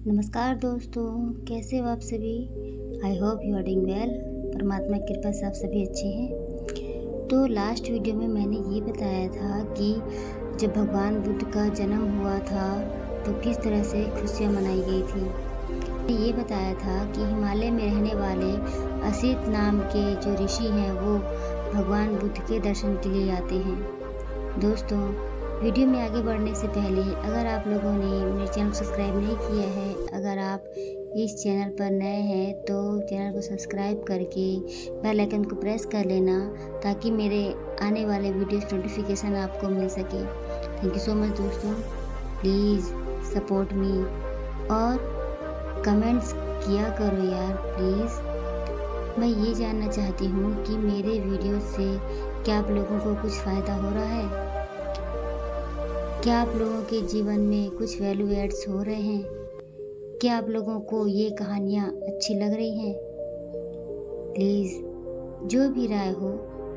नमस्कार दोस्तों, कैसे हो आप सभी। I hope you are doing well. परमात्मा की कृपा से आप सभी अच्छे हैं। तो लास्ट वीडियो में मैंने ये बताया था कि जब भगवान बुद्ध का जन्म हुआ था तो किस तरह से खुशियाँ मनाई गई थी। मैंने ये बताया था कि हिमालय में रहने वाले असित नाम के जो ऋषि हैं वो भगवान बुद्ध के दर्शन के लिए आते हैं। दोस्तों, वीडियो में आगे बढ़ने से पहले अगर आप लोगों ने मेरे चैनल को सब्सक्राइब नहीं किया है, अगर आप इस चैनल पर नए हैं तो चैनल को सब्सक्राइब करके बेल आइकन को प्रेस कर लेना ताकि मेरे आने वाले वीडियोस नोटिफिकेशन आपको मिल सके। थैंक यू सो मच दोस्तों। प्लीज़ सपोर्ट मी और कमेंट्स किया करो यार प्लीज़। मैं ये जानना चाहती हूँ कि मेरे वीडियो से क्या आप लोगों को कुछ फ़ायदा हो रहा है, क्या आप लोगों के जीवन में कुछ वैल्यू एड्स हो रहे हैं, क्या आप लोगों को ये कहानियाँ अच्छी लग रही हैं। प्लीज़ जो भी राय हो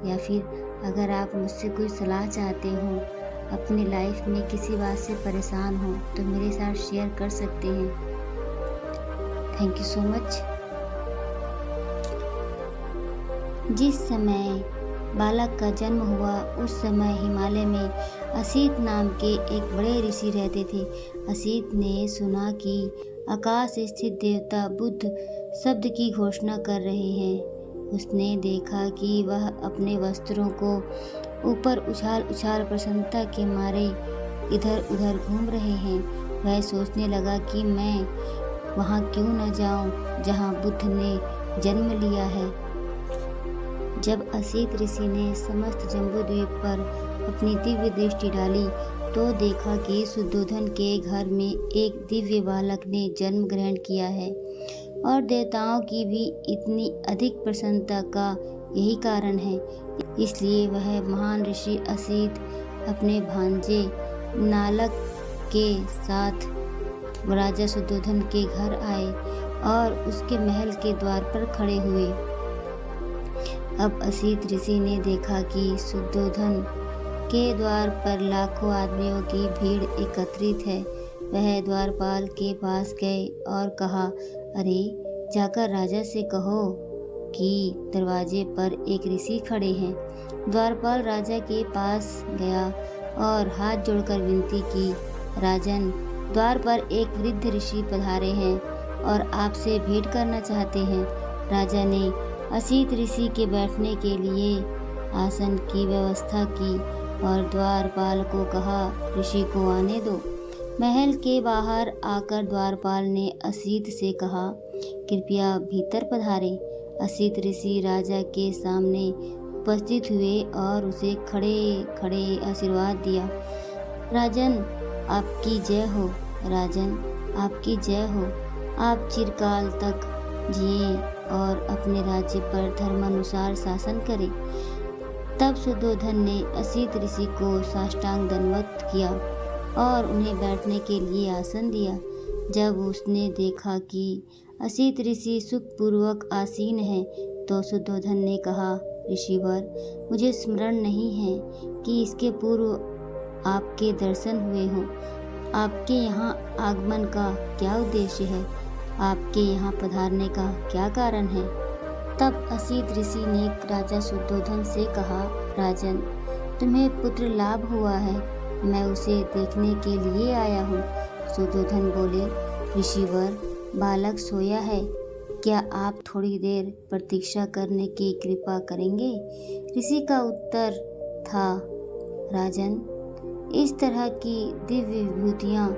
या फिर अगर आप मुझसे कोई सलाह चाहते हो, अपनी लाइफ में किसी बात से परेशान हो तो मेरे साथ शेयर कर सकते हैं। Thank you so much. जिस समय बालक का जन्म हुआ उस समय हिमालय में असित नाम के एक बड़े ऋषि रहते थे। असित ने सुना कि आकाश स्थित देवता बुद्ध शब्द की घोषणा कर रहे हैं। उसने देखा कि वह अपने वस्त्रों को ऊपर उछाल उछाल प्रसन्नता के मारे इधर उधर घूम रहे हैं। वह सोचने लगा कि मैं वहाँ क्यों न जाऊँ जहाँ बुद्ध ने जन्म लिया है। जब असित ऋषि ने समस्त जम्बूद्वीप पर अपनी दिव्य दृष्टि डाली तो देखा कि शुद्धोधन के घर में एक दिव्य बालक ने जन्म ग्रहण किया है और देवताओं की भी इतनी अधिक प्रसन्नता का यही कारण है। इसलिए वह महान ऋषि असित अपने भांजे नालक के साथ राजा शुद्धोधन के घर आए और उसके महल के द्वार पर खड़े हुए। अब असित ऋषि ने देखा कि शुद्धोधन के द्वार पर लाखों आदमियों की भीड़ एकत्रित है। वह द्वारपाल के पास गए और कहा, अरे जाकर राजा से कहो कि दरवाजे पर एक ऋषि खड़े हैं। द्वारपाल राजा के पास गया और हाथ जोड़कर विनती की, राजन, द्वार पर एक वृद्ध ऋषि पधारे हैं और आपसे भेंट करना चाहते हैं। राजा ने असित ऋषि के बैठने के लिए आसन की व्यवस्था की और द्वारपाल को कहा, ऋषि को आने दो। महल के बाहर आकर द्वारपाल ने असित से कहा, कृपया भीतर पधारें। असित ऋषि राजा के सामने उपस्थित हुए और उसे खड़े खड़े आशीर्वाद दिया। राजन, आपकी जय हो। राजन, आपकी जय हो। आप चिरकाल तक जिए और अपने राज्य पर धर्मानुसार शासन करें। तब शुद्धोधन ने असित ऋषि को साष्टांग दंडवत किया और उन्हें बैठने के लिए आसन दिया। जब उसने देखा कि असित ऋषि सुखपूर्वक आसीन है तो शुद्धोधन ने कहा, ऋषिवर, मुझे स्मरण नहीं है कि इसके पूर्व आपके दर्शन हुए हों। आपके यहाँ आगमन का क्या उद्देश्य है? आपके यहाँ पधारने का क्या कारण है? तब असित ऋषि ने राजा शुद्धोधन से कहा, राजन, तुम्हें पुत्र लाभ हुआ है, मैं उसे देखने के लिए आया हूँ। शुद्धोधन बोले, ऋषिवर, बालक सोया है, क्या आप थोड़ी देर प्रतीक्षा करने की कृपा करेंगे? ऋषि का उत्तर था, राजन, इस तरह की दिव्य विभूतियाँ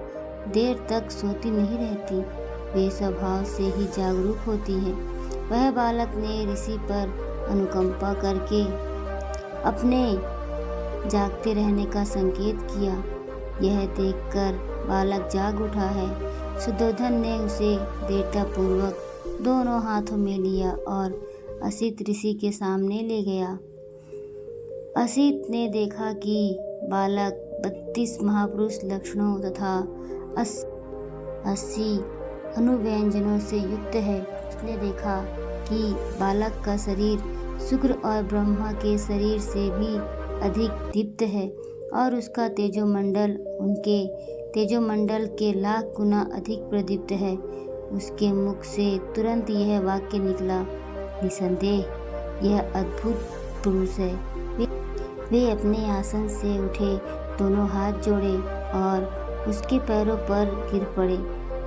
देर तक सोती नहीं रहती, वे स्वभाव से ही जागरूक होती हैं। वह बालक ने ऋषि पर अनुकंपा करके अपने जागते रहने का संकेत किया। यह देखकर बालक जाग उठा है। शुद्धोधन ने उसे दृढ़तापूर्वक दोनों हाथों में लिया और असित ऋषि के सामने ले गया। असित ने देखा कि बालक 32 महापुरुष लक्षणों तथा 80 अनुव्यंजनों से युक्त है। उसने देखा कि बालक का शरीर शुक्र और ब्रह्मा के शरीर से भी अधिक दीप्त है और उसका तेजोमंडल उनके तेजोमंडल के लाख गुना अधिक प्रदीप्त है। उसके मुख से तुरंत यह वाक्य निकला, निसंदेह यह अद्भुत पुरुष है। वे अपने आसन से उठे, दोनों हाथ जोड़े और उसके पैरों पर गिर पड़े।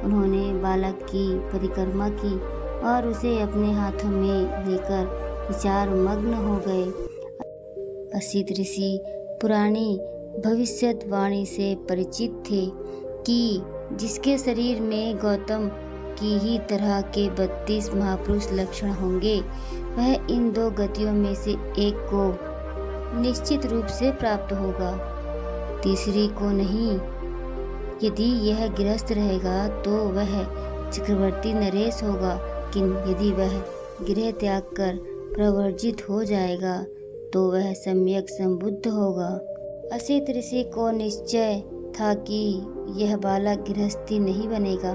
उन्होंने बालक की परिक्रमा की और उसे अपने हाथों में लेकर विचार मग्न हो गए। असित ऋषि पुरानी भविष्यवाणी से परिचित थे कि जिसके शरीर में गौतम की ही तरह के 32 महापुरुष लक्षण होंगे, वह इन 2 गतियों में से एक को निश्चित रूप से प्राप्त होगा, तीसरी को नहीं। यदि यह गृहस्थ रहेगा तो वह चक्रवर्ती नरेश होगा, किंतु यदि वह गृह त्याग कर प्रवर्जित हो जाएगा तो वह सम्यक संबुद्ध होगा। असित ऋषि को निश्चय था कि यह बालक गृहस्थी नहीं बनेगा।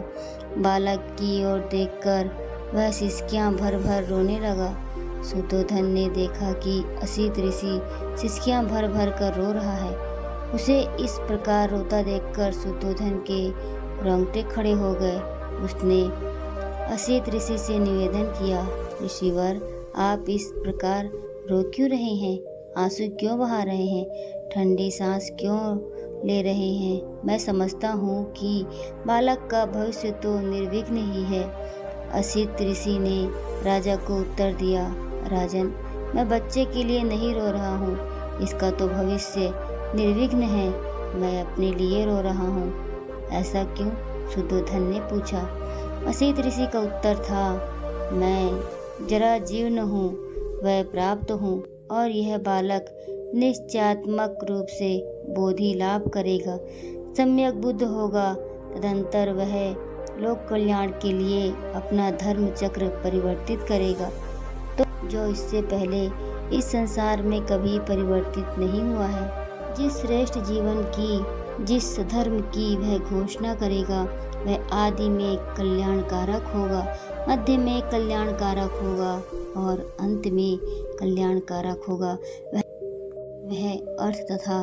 बालक की ओर देखकर वह सिसकियां भर भर रोने लगा। शुद्धोधन ने देखा कि असित ऋषि सिसकियां भर भर कर रो रहा है। उसे इस प्रकार रोता देखकर शुद्धोधन के रोंगटे खड़े हो गए। उसने असित ऋषि से निवेदन किया, ऋषिवर, आप इस प्रकार रो क्यों रहे हैं? आंसू क्यों बहा रहे हैं? ठंडी सांस क्यों ले रहे हैं? मैं समझता हूँ कि बालक का भविष्य तो निर्विघ्न ही है। असित ऋषि ने राजा को उत्तर दिया, राजन, मैं बच्चे के लिए नहीं रो रहा हूँ, इसका तो भविष्य निर्विघ्न है। मैं अपने लिए रो रहा हूँ। ऐसा क्यों? शुद्धोधन ने पूछा। असित ऋषि का उत्तर था, मैं जरा जीर्ण हूँ, वह प्राप्त हूँ और यह बालक निश्चयात्मक रूप से बोधि लाभ करेगा, सम्यक बुद्ध होगा। तदंतर वह लोक कल्याण के लिए अपना धर्म चक्र परिवर्तित करेगा, तो जो इससे पहले इस संसार में कभी परिवर्तित नहीं हुआ है। जिस श्रेष्ठ जीवन की, जिस धर्म की वह घोषणा करेगा, वह आदि में कल्याणकारक होगा, मध्य में कल्याणकारक होगा और अंत में कल्याणकारक होगा। वह अर्थ तथा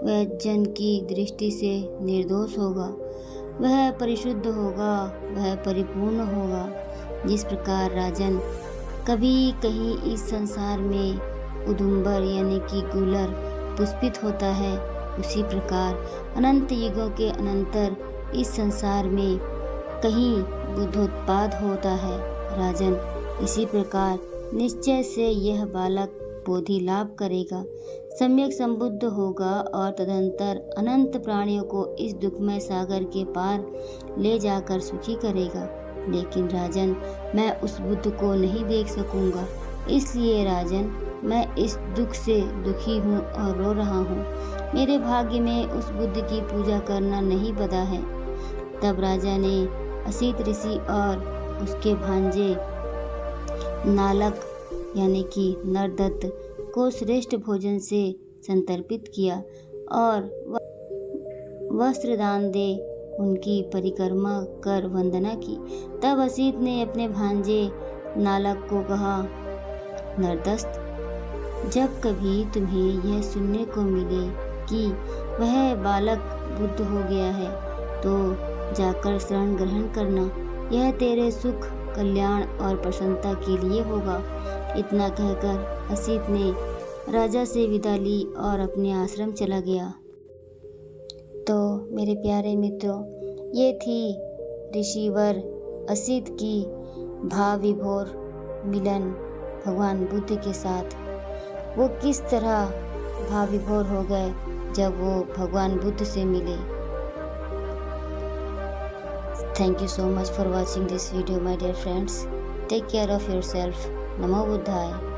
वह जन की दृष्टि से निर्दोष होगा, वह परिशुद्ध होगा, वह परिपूर्ण होगा। जिस प्रकार राजन कभी कहीं इस संसार में उदुम्बर यानी कि गुलर पुष्पित होता है, उसी प्रकार अनंत युगों के अनंतर इस संसार में कहीं बुद्धोत्पाद होता है। राजन, इसी प्रकार निश्चय से यह बालक बोधि लाभ करेगा, सम्यक संबुद्ध होगा और तदंतर अनंत प्राणियों को इस दुखमय सागर के पार ले जाकर सुखी करेगा। लेकिन राजन, मैं उस बुद्ध को नहीं देख सकूंगा, इसलिए राजन, मैं इस दुख से दुखी हूँ और रो रहा हूँ। मेरे भाग्य में उस बुद्ध की पूजा करना नहीं बधा है। तब राजा ने असित ऋषि और उसके भांजे नालक यानी कि नरदत्त को श्रेष्ठ भोजन से संतर्पित किया और वस्त्र दान दे उनकी परिक्रमा कर वंदना की। तब असित ने अपने भांजे नालक को कहा, नरदस्त, जब कभी तुम्हें यह सुनने को मिले कि वह बालक बुद्ध हो गया है, तो जाकर शरण ग्रहण करना, यह तेरे सुख, कल्याण और प्रसन्नता के लिए होगा। इतना कहकर असित ने राजा से विदा ली और अपने आश्रम चला गया। तो मेरे प्यारे मित्रों, ये थी ऋषिवर असित की भाव विभोर मिलन भगवान बुद्ध के साथ। वो किस तरह भाव विभोर हो गए जब वो भगवान बुद्ध से मिले। Thank you so much for watching this video, my dear friends. Take care of yourself. Namo Buddhaya.